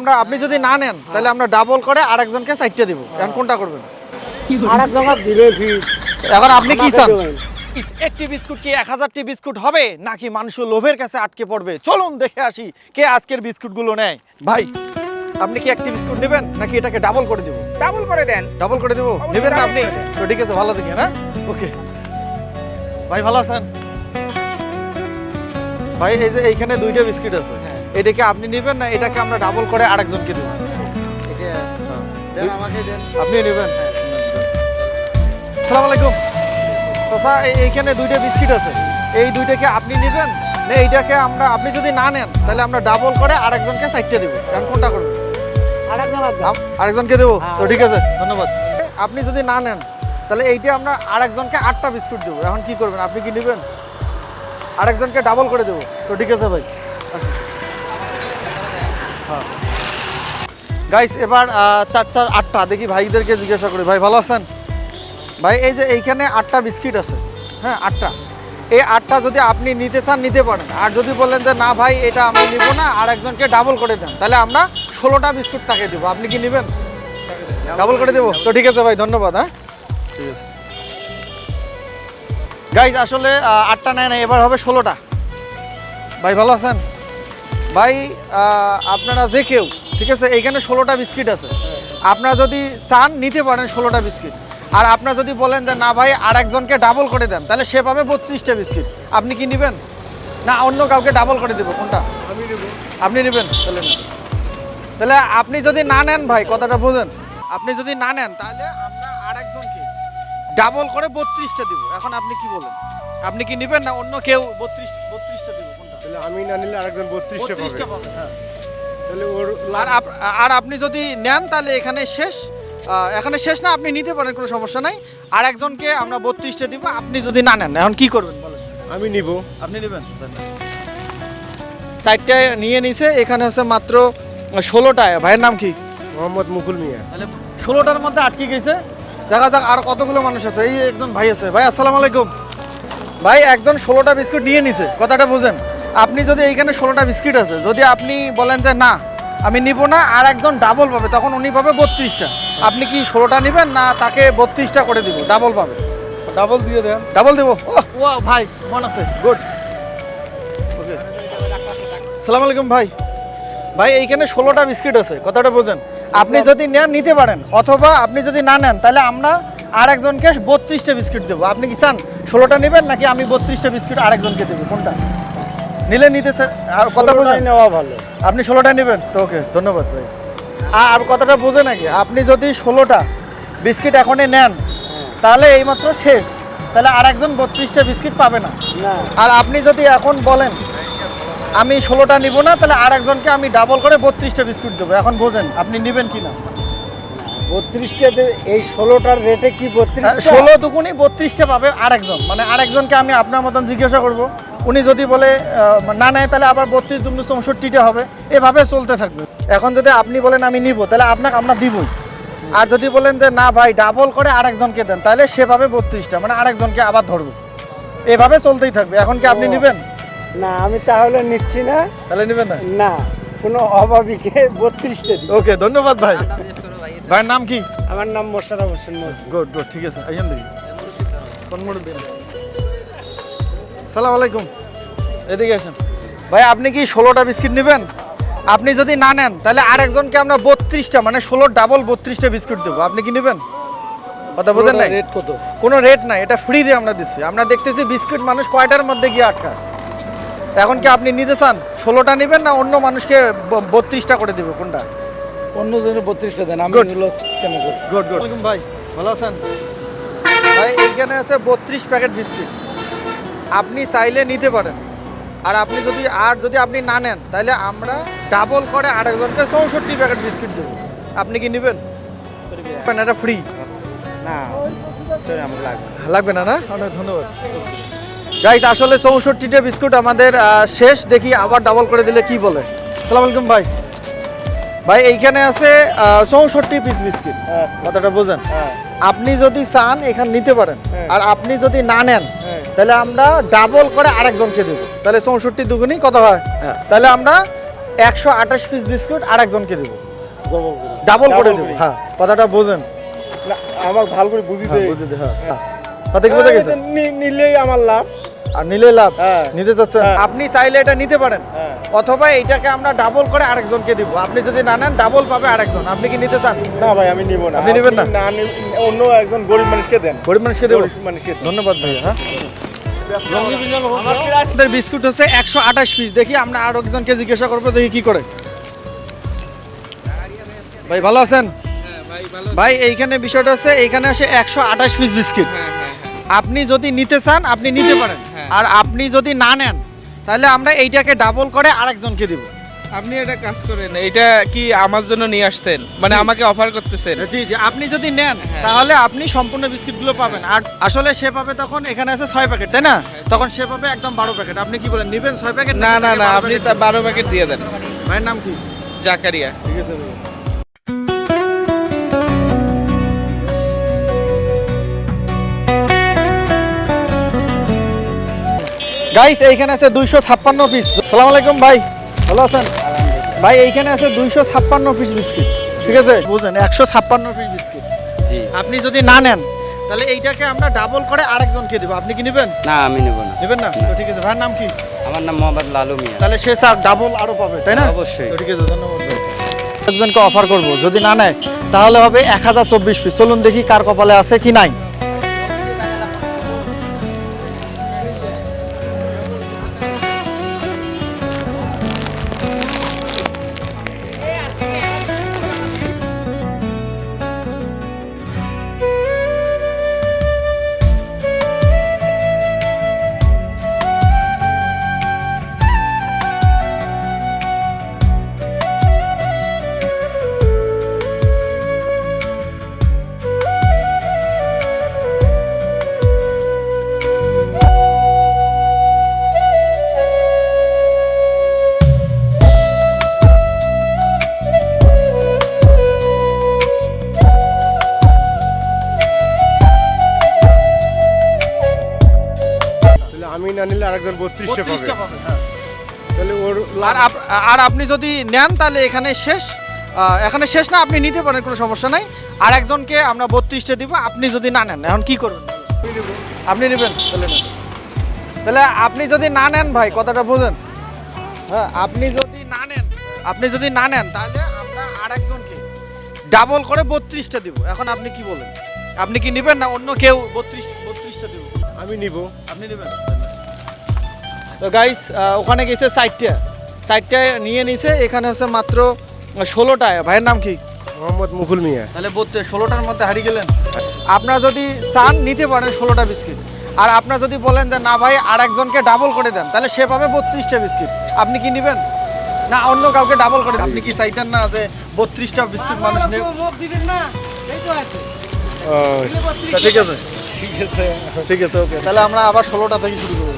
আমরা আপনি যদি না নেন তাহলে আমরা ডাবল করে আরেকজনকে চারটে দিব। এখন কোনটা করবেন? আরেকজনকে দিলে ফির এখন আপনি কি চান? দেবেন। একটি বিস্কুট কি 1000টি বিস্কুট হবে নাকি মানুষ লোভের কাছে আটকে পড়বে? চলুন দেখে আসি কে আজকের বিস্কুটগুলো নেয়। ভাই আপনি কি একটি বিস্কুট নেবেন নাকি এটাকে ডাবল করে দেব? ডাবল করে দেন। ডাবল করে দেব? অবশ্যই নেবেন না double আপনি? করে দেন। তো ঠিক আছে, ভালো থাকেন। হ্যাঁ, ওকে ভাই, ভালো আছেন? ভাই এই যে এইখানে দুইটা বিস্কিট আছে, এটাকে আপনি নেবেন না এটাকে আমরা ডাবল করে আরেকজনকে দেব? দেন আমাকে দেন। আপনি নেবেন? আসসালামু আলাইকুম চাচা, এইখানে দুইটা বিস্কিট আছে, এই দুইটাকে আপনি নেবেন না এইটাকে আমরা, আপনি যদি না নেন তাহলে আমরা ডাবল করে আরেকজনকে চারটে দেবো। এখন কোনটা করবেন? আরেকজনকে দেবো? তো ঠিক আছে, ধন্যবাদ। আপনি যদি না নেন তাহলে এইটা আমরা আরেকজনকে 8টা বিস্কুট দেবো। এখন কি করবেন? আপনি কি নেবেন? আরেকজনকে ডাবল করে দেবো? তো ঠিক আছে ভাই, হ্যাঁ গাইস, এবার 4 4 8টা দেখি ভাইদেরকে জিজ্ঞাসা করি। ভাই ভালো আছেন? ভাই এই যে এইখানে 8টা বিস্কিট আছে, হ্যাঁ 8টা, এই 8টা যদি আপনি নিতে চান নিতে পারেন, আর যদি বলেন যে না ভাই এটা আমি নিব না আর একজনকে ডাবল করে দেন তাহলে আমরা 16টা বিস্কুট তাকে দেবো। আপনি কি নেবেন? ডাবল করে দেবো? তো ঠিক আছে ভাই, ধন্যবাদ। হ্যাঁ ঠিক আছে গাইজ, আসলে 8টা নেয় না, এবার হবে 16টা। ভাই ভালো আছেন? ভাই আপনারা যে কেউ, ঠিক আছে, এইখানে 16টা বিস্কিট আছে, আপনারা যদি চান নিতে পারেন 16টা বিস্কিট, আর আপনারা যদি বলেন যে না ভাই আর একজনকে ডাবল করে দেন তাহলে সে পাবে 32টা বিস্কিট। আপনি কি নেবেন না অন্য কাউকে ডাবল করে দেবো? কোনটা? আমি নেব। আপনি নেবেন? তাহলে নেন। তাহলে আপনি যদি না নেন, ভাই কথাটা বুঝেন, আপনি যদি না নেন তাহলে আমরা আরেকজনকে ডাবল করে 32টা দিব। এখন আপনি কি বলেন? আপনি কি নেবেন না অন্য কেউ 32টা দিব? কোনটা? তাহলে আমি না নিলে আরেকজন 32টা 32টা পাবে। পাবে, হ্যাঁ। তাহলে ওর আর আপনি যদি নেন তাহলে এখানে শেষ। এখানে শেষ না, আপনি নিতে পারেন, কোনো সমস্যা নাই। আর একজনকে আমরা 32টা দিব আপনি যদি না নেন। এখন কি করবেন বলেন? আমি নিব। আপনি নেবেন? চারটে নিয়ে নিছে, এখানে হচ্ছে মাত্র 16টা। ভাইয়ের নাম কি? মোহাম্মদ মুকুল মিয়া। তাহলে 16টার মধ্যে আটকে গেছে। দেখা যাক আর কতগুলো মানুষ আছে। এই একজন ভাই আছে। ভাই আসসালামু আলাইকুম। ভাই একজন 16টা বিস্কুট নিয়ে নিছে, কথাটা বুঝেন। আপনি যদি এইখানে 16টা বিস্কিট আছে, যদি আপনি বলেন যে না আমি নিব না আর একজন ডাবল পাবে, তখন উনি পাবে 32টা। আপনি কি 16টা নেবেন না তাকে 32টা করে দিব? ডাবল পাবে? ডাবল দিয়ে দেন। ডাবল দেবো? ও ভাই মন আছে, গুড, ওকে। আসসালামু আলাইকুম ভাই। ভাই এইখানে 16টা বিস্কিট আছে, কথাটা বোঝেন। আপনি যদি নেন নিতে পারেন, অথবা আপনি যদি না নেন তাহলে আমরা আরেকজনকে 32টা বিস্কিট দেবো। আপনি কি চান 16টা নেবেন নাকি আমি 32টা বিস্কিট আরেকজনকে দেবো? কোনটা নিলে নিতে কথা বোঝেন? নেওয়া ভালো। আপনি 16টা নেবেন? তো ওকে, ধন্যবাদ ভাই। আর কথাটা বোঝে নাকি, আপনি যদি 16টা বিস্কিট এখনই নেন তাহলে এইমাত্র শেষ, তাহলে আরেকজন 32টা বিস্কিট পাবে না। না, আর আপনি যদি এখন বলেন আমি 16টা নিব না তাহলে আরেকজনকে আমি ডাবল করে 32টা বিস্কুট দেবো। এখন বোঝেন আপনি নেবেন কিনা? 32টা দেবে। এই 16টার রেটে কি 32টা? 16 দুগুণই 32টা পাবে আরেকজন। মানে আরেকজনকে আমি আপনার মতন জিজ্ঞাসা করব, উনি যদি বলে না নেয় তাহলে আবার 32 দুগুণ 64টা হবে, এভাবে চলতে থাকবে। এখন যদি আপনি বলেন আমি নিব তাহলে আপনাকে আমরা দিবই, আর যদি বলেন যে না ভাই ডাবল করে আরেকজনকে দেন তাহলে সে পাবে 32টা, মানে আরেকজনকে আবার ধরবো, এভাবে চলতেই থাকবে। এখন কি আপনি নেবেন? না, আমি তাহলে নিচ্ছি না। তাহলে নেবেন না? না, কোনো অভাবীকে 32টা দিই। ওকে, ধন্যবাদ ভাই। ভাইয়ের নাম কি? আমার নাম মোশাররফ হোসেন মজনু। গুড গুড, ঠিক আছে। আইয়েন দেখি কোন মোড় দিন। সালাম আলাইকুম, এদিকে আসেন। ভাই আপনি কি 16টা বিস্কিট নেবেন? আপনি যদি না নেন তাহলে আরেকজনকে আমরা 32টা, মানে 16 ডাবল 32টা বিস্কুট দেবো। আপনি কি নেবেন? কথা বোঝেন নাই? রেট কত? কোনো রেট নাই, এটা ফ্রি দিয়ে আমরা দিচ্ছি। আমরা দেখতেছি বিস্কুট মানুষ কয়টার মধ্যে গিয়ে আটকায়। এখন কি আপনি নিতে চান 16টা নেবেন না অন্য মানুষকে 32টা করে দেবো? কোনটা? অন্য জনের 32টা দেন, আমি Good. লস কেন করব? Good good. ওয়ালাইকুম ভাই, ভালো আছেন? ভাই এইখানে আছে 32 প্যাকেট বিস্কিট, আপনি চাইলে নিতে পারেন। আর আপনি যদি আপনি না নেন তাহলে আমরা ডাবল করে আরেকজনকে 64 প্যাকেট বিস্কিট দেবো। আপনি কি নেবেন? এটা ফ্রি। না, আমার লাগবে। লাগবে না? না, অনেক ধন্যবাদ গাইজ। আসলে 64টা বিস্কুট আমাদের শেষ, দেখি আবার ডাবল করে দিলে কি বলে। আসসালামু আলাইকুম ভাই। ভাই এইখানে আছে 64 পিস বিস্কিট, কথাটা বোঝেন। আপনি যদি চান এখানে নিতে পারেন, আর আপনি যদি না নেন তাহলে আমরা ডাবল করে আরেকজনকে দেবো। তাহলে 64 দুগুণই কত হয়? তাহলে আমরা 128 পিস বিস্কুট আরেকজনকে দেবো, ডবল করে। ডাবল করে Double দেবো। করে। হ্যাঁ, কথাটা বোঝেন। না, আমার ভালো করে বুঝিতে কথা কি বোঝা গেছে? নিলেই আমার লাভ। আর নিলে লাভ, হ্যাঁ। নিতে চাচ্ছেন? হ্যাঁ। আপনি চাইলে এটা নিতে পারেন, হ্যাঁ। অথবা এইটাকে আমরা ডাবল করে আরেকজনকে দিব। আপনি যদি না নেন ডাবল পাবে আরেকজন। আপনি কি নিতে চান? না ভাই, আমি নিব না। আপনি নিবেন না? অন্য একজন গরিব মানুষকে দেন। গরিব মানুষকে দেবো। গরিব মানুষকে দেন। ধন্যবাদ ভাইয়া। হ্যাঁ, আমাদের বিস্কুট হচ্ছে 128 পিস। দেখি আমরা আরো একজনকে জিজ্ঞাসা করবো, দেখি কি করে। ভাই ভালো আছেন? ভাই এইখানে বিষয়টা হচ্ছে, এইখানে আসে 128 পিস বিস্কিট। আপনি যদি নিতে চান আপনি নিতে পারেন, আর আপনি যদি না নেন তাহলে আমরা এইটাকে ডাবল করে আরেকজনকে দিব। আপনি এটা কাজ করেন, এটা কি আমার জন্য নিয়ে আসতেন, মানে আমাকে অফার করতেছেন? জি জি, আপনি যদি নেন তাহলে আপনি সম্পূর্ণ বিস্কিটগুলো পাবেন। আর আসলে সে পাবে তখন, এখানে আছে 6 প্যাকেট, তাই না? তখন সে পাবে একদম 12 প্যাকেট। আপনি কি বলেন, নেবেন 6 প্যাকেট? না না না, আপনি তা 12 প্যাকেট দিয়ে দেন। ভাইয়ের নাম কি? জাকারিয়া। ঠিক আছে। গাইস এইখানে আছে 256 পিস। আসসালামু আলাইকুম ভাই, ভালো আছেন? ভাই এইখানে আছে 256 পিস বিস্কিট, ঠিক আছে? বুঝেন, 156 পিস বিস্কিট। জি। আপনি যদি না নেন তাহলে এইটাকে আমরা ডাবল করে আরেকজনকে দেবো। আপনি কি নেবেন? না, আমি নেব না। নেবেন না? তো ঠিক আছে। ভাইয়ের নাম কি? আমার নাম মোহাম্মদ লালু মিয়া। তাহলে সে স্যার ডাবল আরো পাবে, তাই না? অবশ্যই। তো ঠিক আছে, ধন্যবাদ ভাই। একজনকে অফার করব, যদি না নেয় তাহলে হবে 1024 পিস। চলুন দেখি কার কপালে আছে কি নাই। তাহলে আমি না নিলে আরেকজন 32টা 32টা পাবে। পাবে, হ্যাঁ। তাহলে ওর আর আপনি যদি নেন তাহলে এখানে শেষ। এখানে শেষ না, আপনি নিতে পারেন, কোনো সমস্যা নাই। আর একজনকে আমরা 32টা দিব, আপনি যদি না নেন। এখন কি করবেন? আপনি নেবেন? তাহলে নেন। তাহলে আপনি যদি না নেন, ভাই কথাটা বোঝেন। হ্যাঁ, আপনি যদি না নেন তাহলে আমরা আরেকজনকে ডাবল করে 32টা দিব। এখন আপনি কি বলেন? আপনি কি নেবেন না অন্য কেউ 32টা দিব? আমি নিব। আপনি নেবেন? তো গাইস, ওখানে গেছে 4টা নিয়ে নিছে। এখানে হচ্ছে মাত্র 16টায়। ভাইয়ের নাম কি? মোহাম্মদ মুকুল মিয়া। তাহলে 16টার মধ্যে হারিয়ে গেলেন। আপনারা যদি চান নিতে পারেন 16টা বিস্কিট। আর আপনারা যদি বলেন যে না ভাই আর একজনকে ডাবল করে দেন, তাহলে সে পাবে 32টা বিস্কিট। আপনি কি নেবেন না অন্য কাউকে ডাবল করে? আপনি কি চাইতেন না যে 32টা বিস্কিট মানুষ নেবে? তা ঠিক আছে, ঠিক আছে, ওকে। তাহলে আমরা আবার 16টা থেকে শুরু করবো।